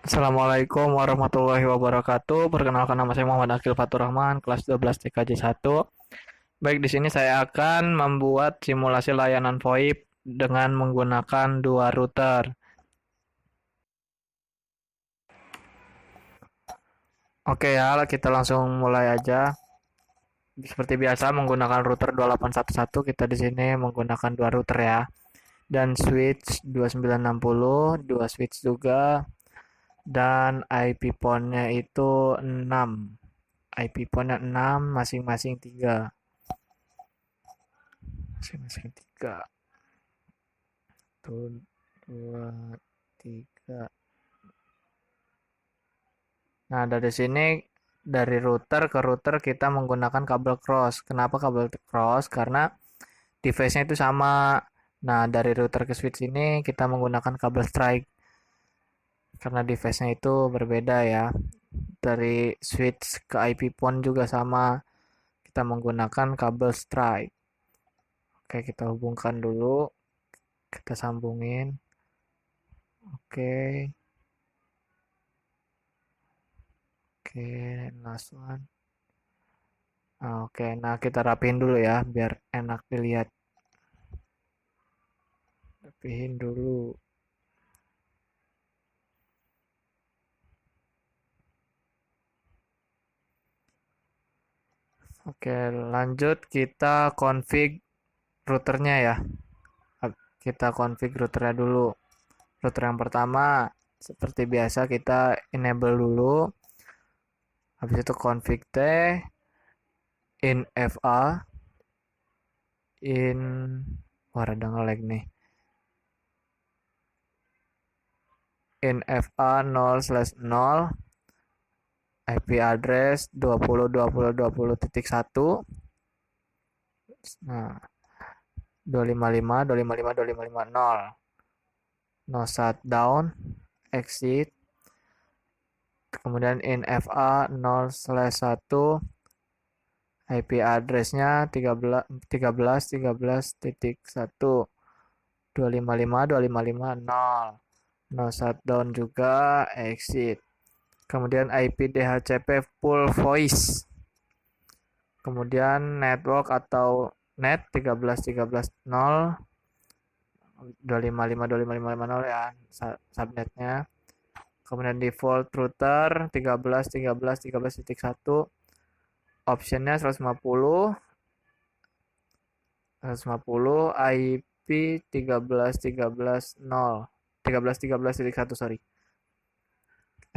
Assalamualaikum warahmatullahi wabarakatuh. Perkenalkan nama saya Muhammad Akil Fatur Rahman, kelas 12 TKJ 1. Baik, di sini saya akan membuat simulasi layanan VoIP dengan menggunakan dua router. Oke ya, kita langsung mulai aja. Seperti biasa menggunakan router 2811, kita di sini menggunakan dua router ya. Dan switch 2960, dua switch juga. Dan IP port-nya itu 6. IP port-nya 6, masing-masing 3. Masing-masing 3. Satu, dua, tiga. Nah, dari sini dari router ke router kita menggunakan kabel cross. Kenapa kabel cross? Karena device-nya itu sama. Nah, dari router ke switch ini kita menggunakan kabel strike karena device-nya itu berbeda ya. Dari switch ke IP port juga sama. Kita menggunakan kabel strike. Oke, kita hubungkan dulu. Kita sambungin. Oke. Oke, last one. Oke, nah kita rapihin dulu ya, biar enak dilihat. Rapihin dulu. Oke, lanjut kita config routernya ya. Kita config routernya dulu. Router yang pertama, seperti biasa kita enable dulu. Habis itu config T, in FA, in, wah ada nge-lag nih. In FA 0/0, IP address 20.20.20.1. Nah, 255.255.255.0. No shutdown, exit. Kemudian in FA 0/1, IP address-nya 13.13.13.1, 255.255.0. No shutdown juga, exit. Kemudian IP DHCP full voice. Kemudian network atau net 13.13.0, 255.255.0 ya subnetnya. Kemudian default router 13.13.13.1, optionnya 150 IP 13.13.0, 13.13.1, sorry,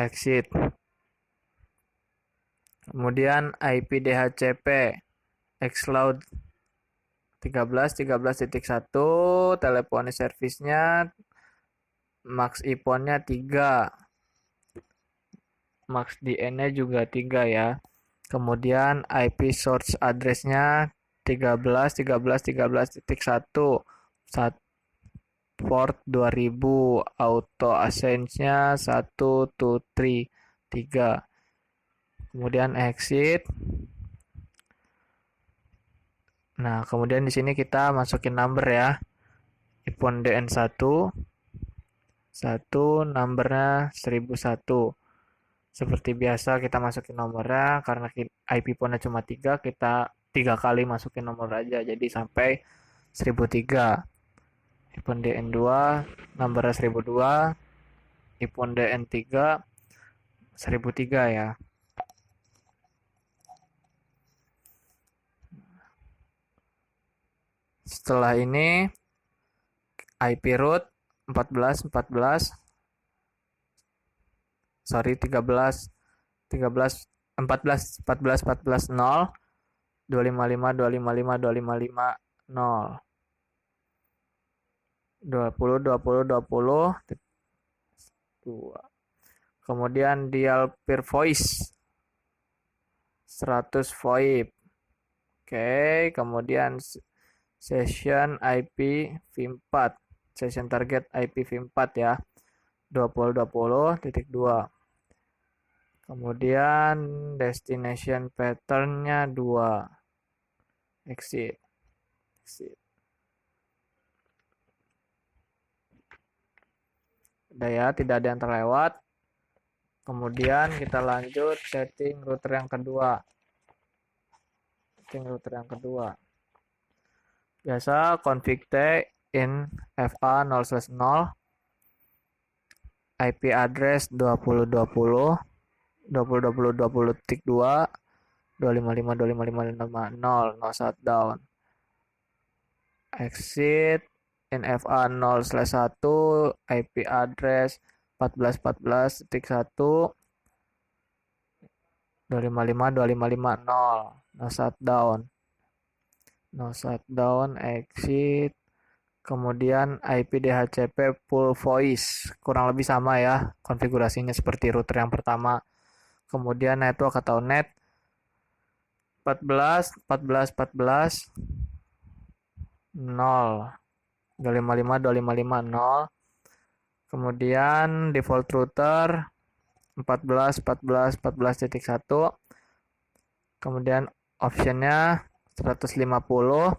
exit. Kemudian IP DHCP xCloud 13.13.1, teleponi servisnya max iPhone-nya 3, max DN-nya juga 3 ya. Kemudian IP source address-nya 13.13.13.1, port 2000, auto ascent-nya 1 to 3. Kemudian exit. Nah, kemudian di sini kita masukin number ya. iPhone DN1 numbernya 1001. Seperti biasa kita masukin nomornya, karena IP phone-nya cuma 3, kita 3 kali masukin nomor aja, jadi sampai 1003. iPhone DN2 nomornya 1002, iPhone DN3 1003 ya. Setelah ini IP root 14 sorry 13 13 14 14 14 0, 255 255 255 0, 20 2. Kemudian dial per voice 100 VoIP. Oke, kemudian session IP v4, session target IP v4 ya, 20.20.2. Kemudian destination pattern-nya 2, exit. Udah ya, tidak ada yang terlewat. Kemudian kita lanjut setting router yang kedua. Biasa config T in FA 0/0, IP address 20.20.20.20.2, 255.255.255.0, no shutdown. Exit in FA 0/1, IP address 14.14.1, 255.255.0, no shutdown. Exit. Kemudian IP DHCP full voice, kurang lebih sama ya konfigurasinya seperti router yang pertama. Kemudian network atau net 14 14 14 0, 255.255.0. Kemudian default router 14 14 14.1. Kemudian optionnya 150,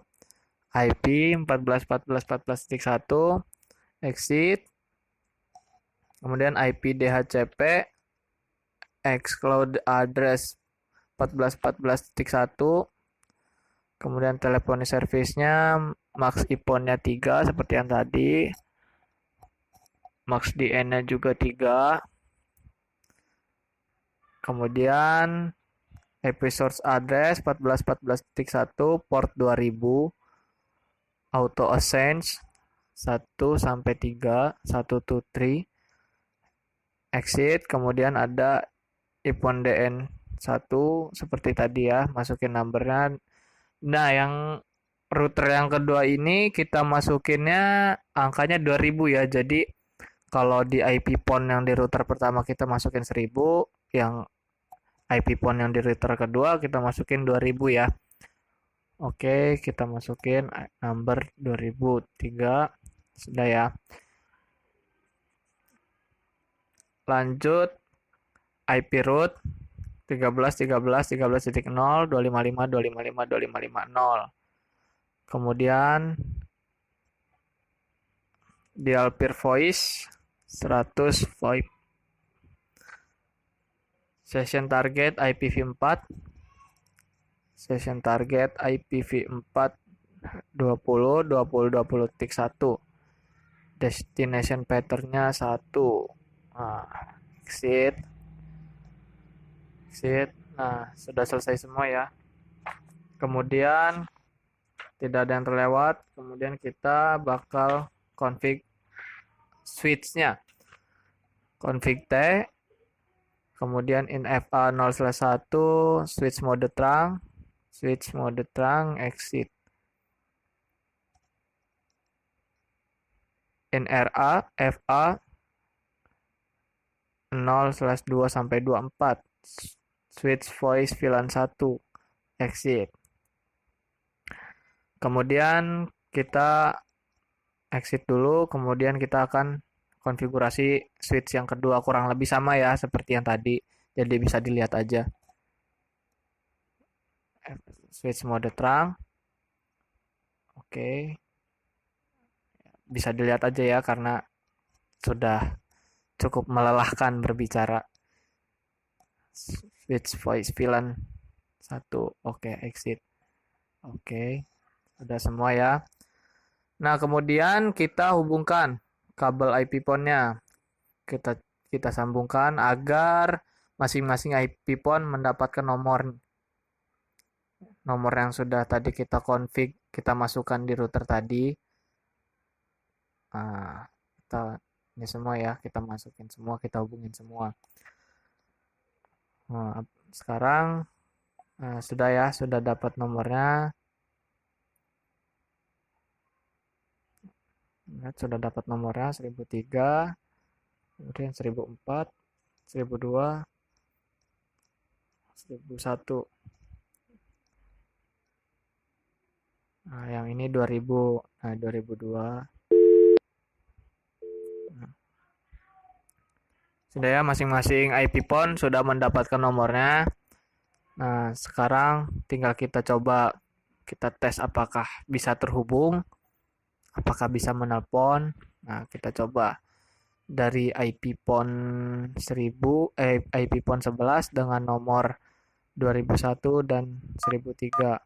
IP 14 14 14.1, exit. Kemudian IP DHCP xCloud address 14 14.1. Kemudian teleponi service-nya max IPON-nya 3 seperti yang tadi. Max DN-nya juga 3. Kemudian IP source address 14 14.1 port 2000. Auto ascend 1 sampai 3, 1 to 3. Exit, kemudian ada IPON DN 1 seperti tadi ya, masukin numbernya. Nah, yang router yang kedua ini kita masukinnya angkanya 2000 ya. Jadi kalau di IP PON yang di router pertama kita masukin 1000, yang IP PON yang di router kedua kita masukin 2000 ya. Oke, kita masukin number 2003. Sudah ya. Lanjut IP root 13 13 13.0 255 255 2550. Kemudian dial peer voice 100 VoIP. Session target IPv4. Session target IPv4 20 20 20.1. Destination pattern-nya 1. Nah, exit. Nah, sudah selesai semua ya. Kemudian tidak ada yang terlewat. Kemudian kita bakal config switch-nya. Config T. Kemudian in FA 0/1 switch mode terang. Exit. In RA FA 0/2 sampai 24 switch voice VLAN 1, exit. Kemudian kita exit dulu, kemudian kita akan konfigurasi switch yang kedua, kurang lebih sama ya seperti yang tadi, jadi bisa dilihat aja. Switch mode terang, oke. Bisa dilihat aja ya karena sudah cukup melelahkan berbicara. Switch voice VLAN 1, oke, exit. Oke, sudah semua ya. Nah, kemudian kita hubungkan kabel IP PON-nya. Kita sambungkan agar masing-masing IP PON mendapatkan nomor yang sudah tadi kita config, kita masukkan di router tadi. Nah, ini semua ya, kita masukin semua, kita hubungin semua. Nah, sekarang sudah ya, sudah dapat nomornya. Sudah dapat nomornya 1003, kemudian 1004, 1002, 1001. Nah, yang ini 2000. Nah, 2002. Sudah ya, masing-masing IP PON sudah mendapatkan nomornya. Nah, sekarang tinggal kita coba, kita tes apakah bisa terhubung, apakah bisa menelpon. Nah, kita coba. dari IP PON 11 dengan nomor 2001 dan 1003.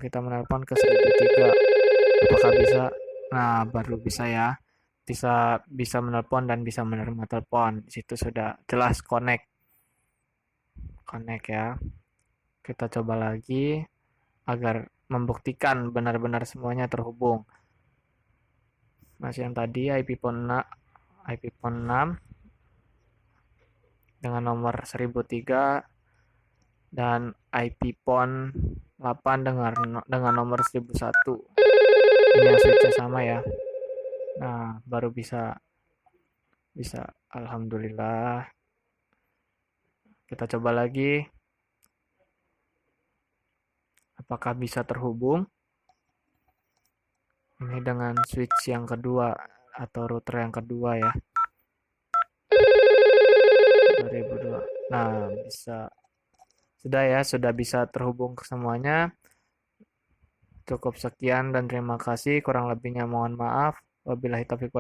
Kita menelpon ke 1003. Apakah bisa? Nah, baru bisa ya. Bisa menelpon dan bisa menerima telepon. Di situ sudah jelas connect. Connect ya. Kita coba lagi agar membuktikan benar-benar semuanya terhubung. Masih yang tadi IP PON 6 dengan nomor 1003 dan IP PON 8 dengan nomor 1001. Ini yang switch sama ya. Nah, baru bisa alhamdulillah. Kita coba lagi. Apakah bisa terhubung? Ini dengan switch yang kedua atau router yang kedua ya. 2002. Nah, bisa. Sudah ya, sudah bisa terhubung ke semuanya. Cukup sekian dan terima kasih. Kurang lebihnya mohon maaf. Wabillahi taufiq wal